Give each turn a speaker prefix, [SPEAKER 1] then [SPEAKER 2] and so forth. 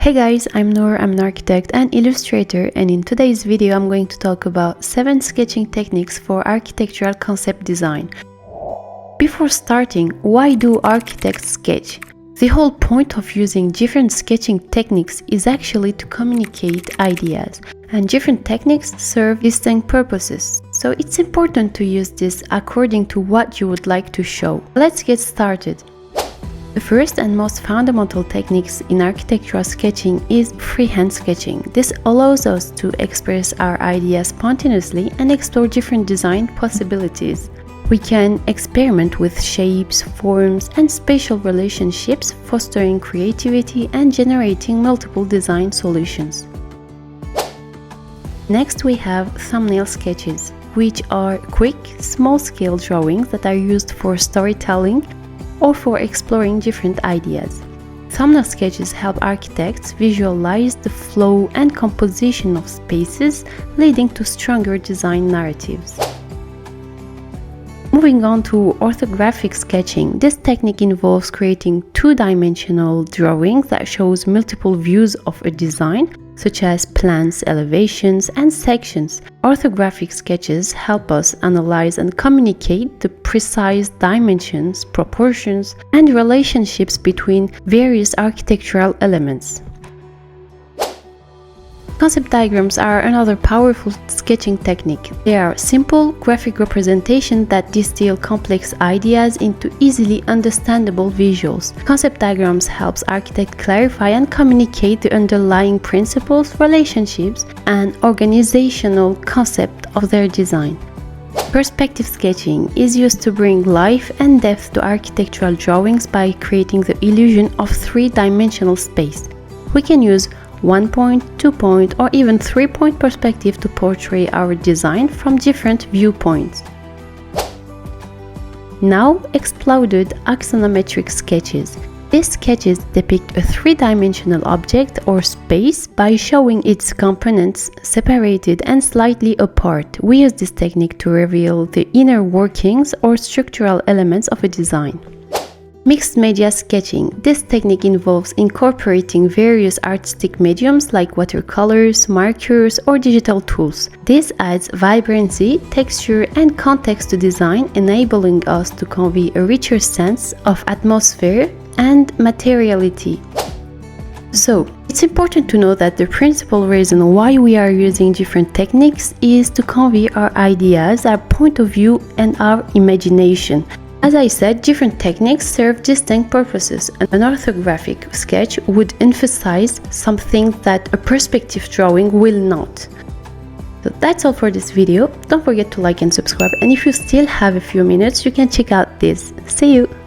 [SPEAKER 1] Hey guys, I'm Noor, I'm an architect and illustrator, and in today's video I'm going to talk about 7 sketching techniques for architectural concept design. Before starting, why do architects sketch? The whole point of using different sketching techniques is actually to communicate ideas, and different techniques serve distinct purposes. So it's important to use this according to what you would like to show. Let's get started. The first and most fundamental techniques in architectural sketching is freehand sketching. This allows us to express our ideas spontaneously and explore different design possibilities. We can experiment with shapes, forms, and spatial relationships, fostering creativity and generating multiple design solutions. Next, we have thumbnail sketches, which are quick, small-scale drawings that are used for storytelling or for exploring different ideas. Thumbnail sketches help architects visualize the flow and composition of spaces, leading to stronger design narratives. Moving on to orthographic sketching, this technique involves creating two-dimensional drawings that shows multiple views of a design, such as plans, elevations, and sections. Orthographic sketches help us analyze and communicate the precise dimensions, proportions, and relationships between various architectural elements. Concept diagrams are another powerful sketching technique. They are simple graphic representations that distill complex ideas into easily understandable visuals. Concept diagrams helps architects clarify and communicate the underlying principles, relationships, and organizational concept of their design. Perspective sketching is used to bring life and depth to architectural drawings by creating the illusion of three-dimensional space. We can use 1-point, 2-point, or even 3-point perspective to portray our design from different viewpoints. Now, exploded axonometric sketches. These sketches depict a three-dimensional object or space by showing its components separated and slightly apart. We use this technique to reveal the inner workings or structural elements of a design. Mixed media sketching. This technique involves incorporating various artistic mediums like watercolors, markers, or digital tools. This adds vibrancy, texture, and context to design, enabling us to convey a richer sense of atmosphere and materiality. So, it's important to know that the principal reason why we are using different techniques is to convey our ideas, our point of view, and our imagination. As I said, different techniques serve distinct purposes. An orthographic sketch would emphasize something that a perspective drawing will not. So that's all for this video. Don't forget to like and subscribe, and if you still have a few minutes, you can check out this. See you!